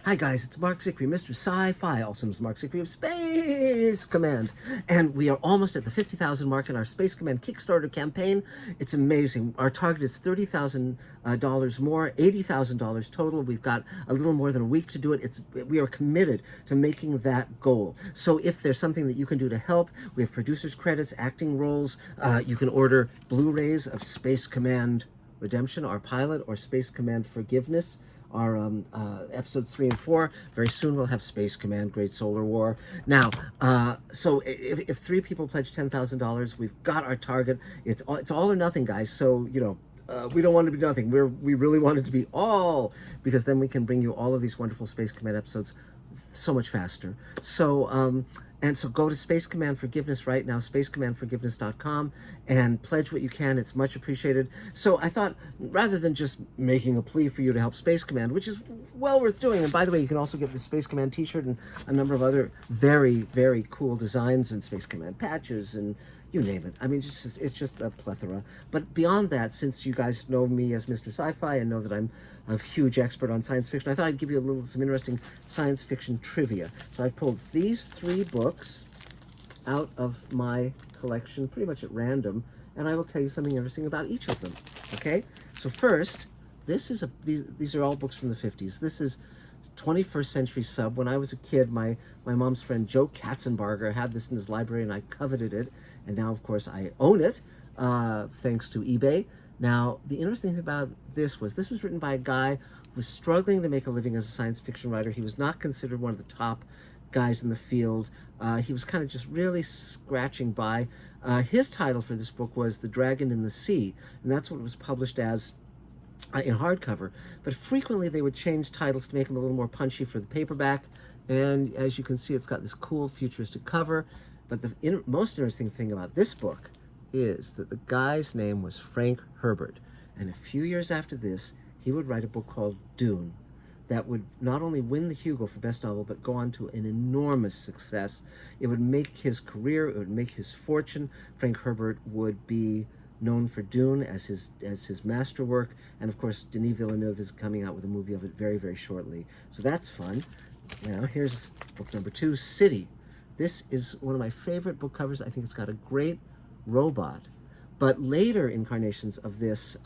Hi guys, it's Mark Zickery, Mr. Sci-Fi, also known as Mark Zickery of Space Command. And we are almost at the 50,000 mark in our Space Command Kickstarter campaign. It's amazing. Our target is $30,000 more, $80,000 total. We've got a little more than a week to do it. We are committed to making that goal. So if there's something that you can do to help, we have producers credits, acting roles. You can order Blu-rays of Space Command Redemption, our pilot, or Space Command Forgiveness, our episodes 3 and 4. Very soon we'll have Space Command, Great Solar War. Now, so if 3 people pledge $10,000, we've got our target. It's all or nothing, guys. So, you know, we don't want it to be nothing. We really want it to be all, because then we can bring you all of these wonderful Space Command episodes so much faster. So, and so go to Space Command Forgiveness right now, spacecommandforgiveness.com, and pledge what you can. It's much appreciated. So I thought, rather than just making a plea for you to help Space Command, which is well worth doing, and by the way, you can also get the Space Command t-shirt and a number of other very, very cool designs and Space Command patches and you name it. I mean, it's just a plethora. But beyond that, since you guys know me as Mr. Sci-Fi and know that I'm a huge expert on science fiction, I thought I'd give you some interesting science fiction trivia. So I've pulled these 3 books out of my collection pretty much at random, and I will tell you something interesting about each of them. Okay? So first, these are all books from the 50s. This is 21st Century Sub. When I was a kid, my mom's friend Joe Katzenbarger had this in his library, and I coveted it. And now, of course, I own it, thanks to eBay. Now, the interesting thing about this was written by a guy who was struggling to make a living as a science fiction writer. He was not considered one of the top guys in the field. He was kind of just really scratching by. His title for this book was The Dragon in the Sea, and that's what it was published as in hardcover. But frequently they would change titles to make them a little more punchy for the paperback. And as you can see, it's got this cool futuristic cover. But the most interesting thing about this book is that the guy's name was Frank Herbert. And a few years after this, he would write a book called Dune that would not only win the Hugo for Best Novel, but go on to an enormous success. It would make his career, it would make his fortune. Frank Herbert would be known for Dune as his masterwork, and of course Denis Villeneuve is coming out with a movie of it very, very shortly. So that's fun. Now here's book number 2, City. This is one of my favorite book covers. I think it's got a great robot, but later incarnations of this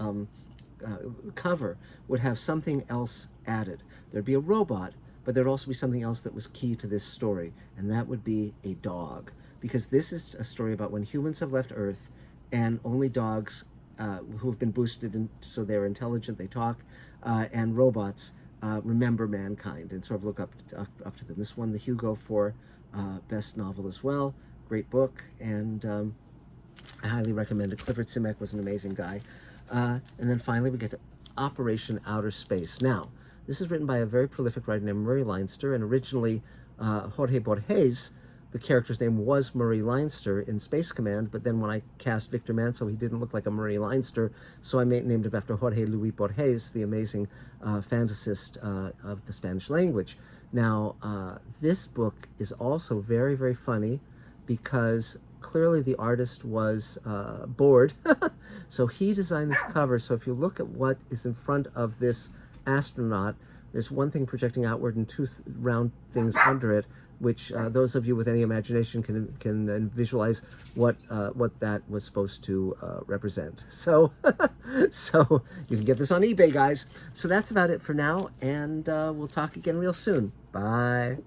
cover would have something else added. There'd be a robot, but there'd also be something else that was key to this story, and that would be a dog, because this is a story about when humans have left Earth and only dogs who have been boosted so they're intelligent, they talk, and robots remember mankind and sort of look up to them. This won the Hugo for Best Novel as well. Great book, and I highly recommend it. Clifford Simek was an amazing guy. And then finally we get to Operation Outer Space. Now, this is written by a very prolific writer named Murray Leinster, and originally Jorge Borges, the character's name was Murray Leinster in Space Command, but then when I cast Victor Manso, he didn't look like a Murray Leinster, so I named him after Jorge Luis Borges, the amazing fantasist of the Spanish language. Now, this book is also very, very funny, because clearly the artist was bored, so he designed this cover. So if you look at what is in front of this astronaut, there's one thing projecting outward and 2 round things under it, which those of you with any imagination can visualize what that was supposed to represent. So, so you can get this on eBay, guys. So that's about it for now, and we'll talk again real soon. Bye.